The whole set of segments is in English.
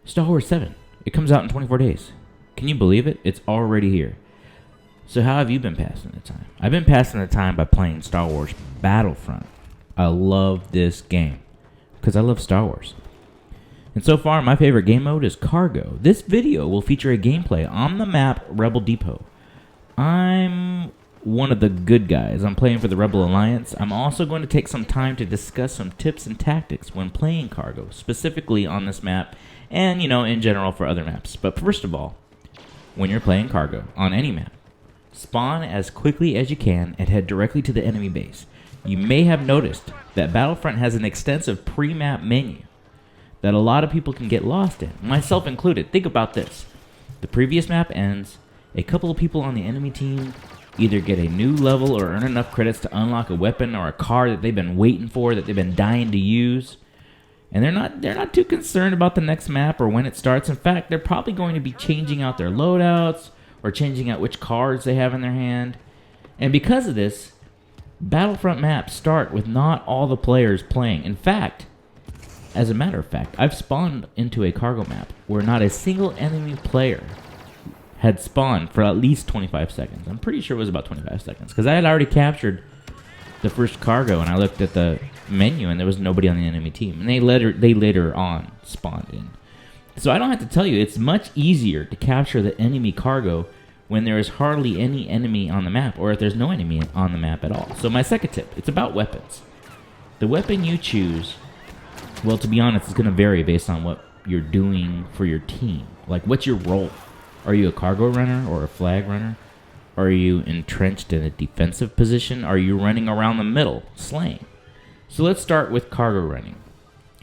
Star Wars 7. It comes out in 24 days. Can you believe it? It's already here. So how have you been passing the time? I've been passing the time by playing Star Wars Battlefront. I love this game because I love Star Wars. And so far, my favorite game mode is Cargo. This video will feature a gameplay on the map Rebel Depot. I'm one of the good guys. I'm playing for the Rebel Alliance. I'm also going to take some time to discuss some tips and tactics when playing Cargo, specifically on this map and, in general for other maps. But first of all, when you're playing Cargo on any map, spawn as quickly as you can and head directly to the enemy base. You may have noticed that Battlefront has an extensive pre-map menu that a lot of people can get lost in, myself included. Think about this. The previous map ends, a couple of people on the enemy team either get a new level or earn enough credits to unlock a weapon or a car that they've been waiting for, that they've been dying to use. And they're not too concerned about the next map or when it starts. In fact, they're probably going to be changing out their loadouts or changing out which cards they have in their hand. And because of this, Battlefront maps start with not all the players playing. In fact, as a matter of fact, I've spawned into a cargo map where not a single enemy player had spawned for at least 25 seconds. I'm pretty sure it was about 25 seconds because I had already captured the first cargo and I looked at the menu and there was nobody on the enemy team. And they later on spawned in. So I don't have to tell you, it's much easier to capture the enemy cargo when there is hardly any enemy on the map or if there's no enemy on the map at all. So my second tip, it's about weapons. The weapon you choose, well, to be honest, it's going to vary based on what you're doing for your team. Like, what's your role? Are you a cargo runner or a flag runner? Are you entrenched in a defensive position? Are you running around the middle, slaying? So let's start with cargo running,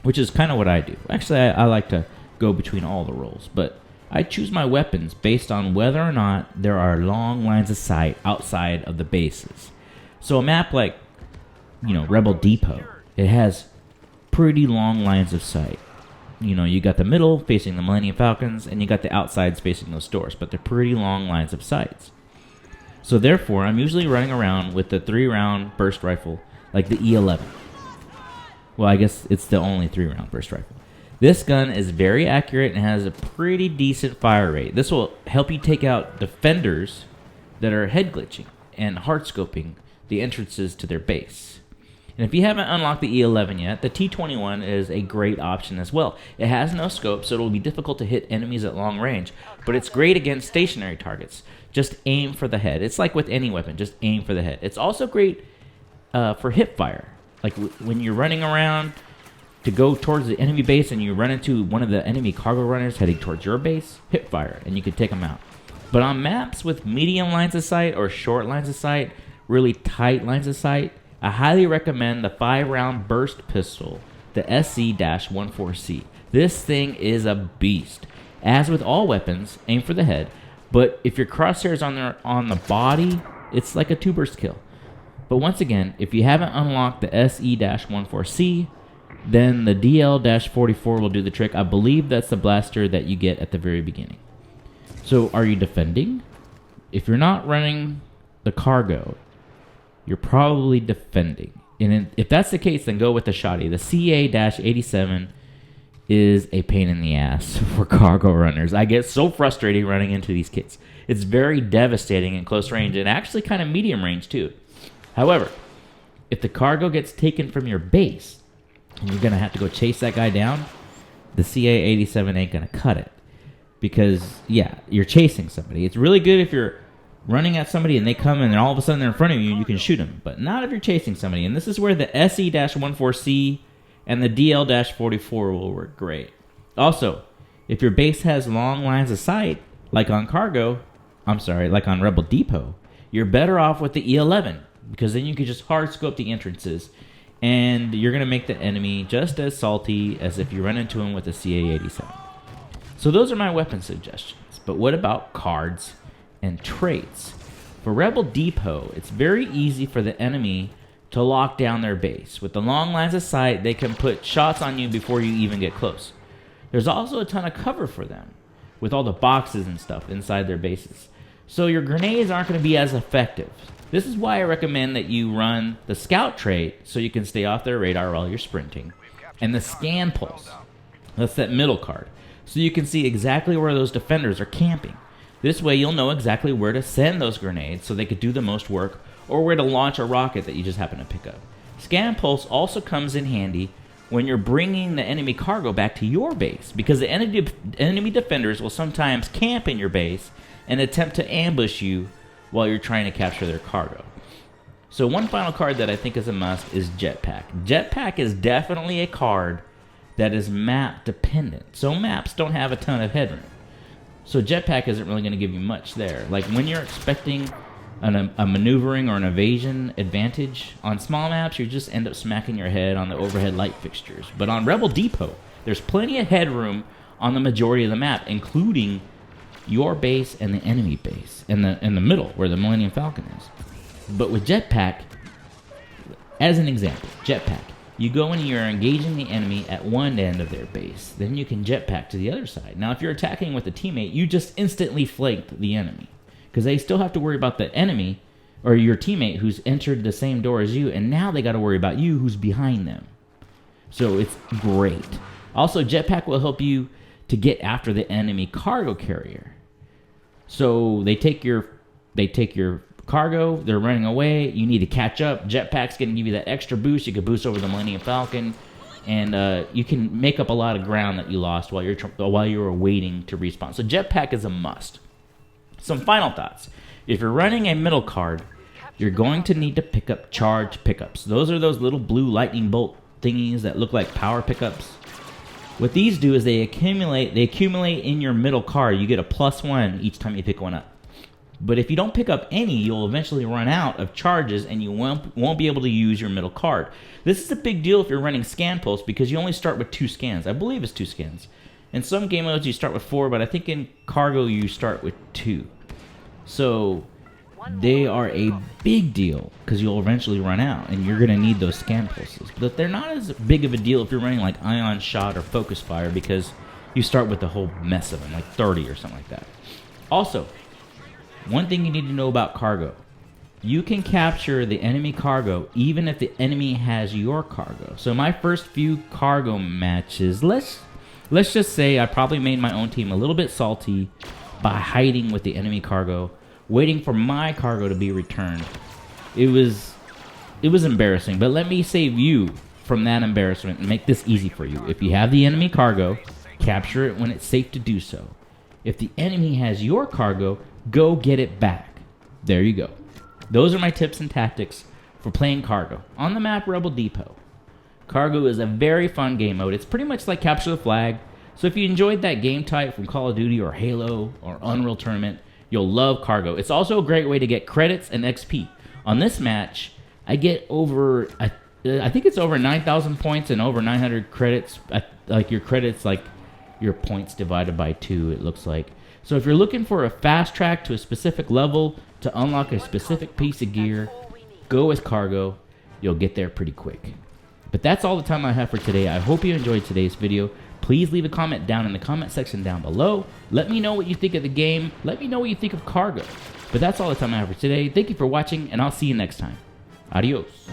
which is kind of what I do. Actually, I like to go between all the roles, but I choose my weapons based on whether or not there are long lines of sight outside of the bases. So a map like, Rebel Depot, it has pretty long lines of sight. You got the middle facing the Millennium Falcons, and you got the outsides facing those doors, but they're pretty long lines of sights. So therefore, I'm usually running around with the 3-round burst rifle, like the E11. Well, I guess it's the only 3-round burst rifle. This gun is very accurate and has a pretty decent fire rate. This will help you take out defenders that are head glitching and hard scoping the entrances to their base. And if you haven't unlocked the E11 yet, the T21 is a great option as well. It has no scope, so it will be difficult to hit enemies at long range, but it's great against stationary targets. Just aim for the head. It's like with any weapon, just aim for the head. It's also great for hip fire. Like when you're running around to go towards the enemy base and you run into one of the enemy cargo runners heading towards your base, hip fire, and you can take them out. But on maps with medium lines of sight or short lines of sight, really tight lines of sight, I highly recommend the 5-round burst pistol, the SC-14C. This thing is a beast. As with all weapons, aim for the head, but if your crosshairs on the body, it's like a 2-burst kill. But once again, if you haven't unlocked the SE-14C, then the DL-44 will do the trick. I believe that's the blaster that you get at the very beginning. So are you defending? If you're not running the cargo, you're probably defending. And if that's the case, then go with the shotty. The CA-87 is a pain in the ass for cargo runners. I get so frustrated running into these kits. It's very devastating in close range and actually kind of medium range too. However, if the cargo gets taken from your base and you're going to have to go chase that guy down, the CA-87 ain't going to cut it. Because, yeah, you're chasing somebody. It's really good if you're running at somebody and they come and all of a sudden they're in front of you and you can shoot them. But not if you're chasing somebody. And this is where the SE-14C and the DL-44 will work great. Also, if your base has long lines of sight, like on like on Rebel Depot, you're better off with the E11 because then you can just hard scope the entrances and you're going to make the enemy just as salty as if you run into him with a CA-87. So those are my weapon suggestions. But what about cards and traits? For Rebel Depot, it's very easy for the enemy to lock down their base. With the long lines of sight, they can put shots on you before you even get close. There's also a ton of cover for them with all the boxes and stuff inside their bases. So your grenades aren't going to be as effective. This is why I recommend that you run the scout trait so you can stay off their radar while you're sprinting. And the scan pulse. That's that middle card. so you can see exactly where those defenders are camping. This way you'll know exactly where to send those grenades so they could do the most work, or where to launch a rocket that you just happen to pick up. Scan Pulse also comes in handy when you're bringing the enemy cargo back to your base, because the enemy defenders will sometimes camp in your base and attempt to ambush you while you're trying to capture their cargo. So one final card that I think is a must is Jetpack. Jetpack is definitely a card that is map dependent. So maps don't have a ton of headroom. So Jetpack isn't really going to give you much there. Like when you're expecting a maneuvering or an evasion advantage on small maps, you just end up smacking your head on the overhead light fixtures. But on Rebel Depot, there's plenty of headroom on the majority of the map, including your base and the enemy base, in the middle where the Millennium Falcon is. But with Jetpack, as an example, Jetpack, you go and you're engaging the enemy at one end of their base. Then you can Jetpack to the other side. Now, if you're attacking with a teammate, you just instantly flanked the enemy, because they still have to worry about the enemy or your teammate who's entered the same door as you, and now they got to worry about you who's behind them. So it's great. Also, Jetpack will help you to get after the enemy cargo carrier. So they take your cargo, they're running away, you need to catch up. Jetpack's going to give you that extra boost. You can boost over the Millennium Falcon, and you can make up a lot of ground that you lost while you were waiting to respawn. So Jetpack is a must. Some final thoughts. If you're running a middle card, you're going to need to pick up charge pickups. Those are those little blue lightning bolt thingies that look like power pickups. What these do is they accumulate in your middle card. You get a +1 each time you pick one up. But if you don't pick up any, you'll eventually run out of charges and you won't be able to use your middle card. This is a big deal if you're running Scan Pulse, because you only start with 2 scans. I believe it's 2 scans. In some game modes you start with 4, but I think in cargo you start with 2. So they are a big deal because you'll eventually run out and you're going to need those Scan Pulses. But they're not as big of a deal if you're running like Ion Shot or Focus Fire, because you start with the whole mess of them, like 30 or something like that. Also, one thing you need to know about cargo. You can capture the enemy cargo even if the enemy has your cargo. So my first few cargo matches, let's just say I probably made my own team a little bit salty by hiding with the enemy cargo, waiting for my cargo to be returned. It was embarrassing, but let me save you from that embarrassment and make this easy for you. If you have the enemy cargo, capture it when it's safe to do so. If the enemy has your cargo, go get it back. There you go. Those are my tips and tactics for playing cargo on the map Rebel Depot. Cargo is a very fun game mode. It's pretty much like Capture the Flag. So if you enjoyed that game type from Call of Duty or Halo or Unreal Tournament, you'll love cargo. It's also a great way to get credits and XP. On this match, I get over, I think it's over 9,000 points and over 900 credits. Like your credits, like your points divided by 2, it looks like. So if you're looking for a fast track to a specific level to unlock a specific piece of gear, go with cargo. You'll get there pretty quick. But that's all the time I have for today. I hope you enjoyed today's video. Please leave a comment down in the comment section down below. Let me know what you think of the game. Let me know what you think of cargo. But that's all the time I have for today. Thank you for watching, and I'll see you next time. Adios.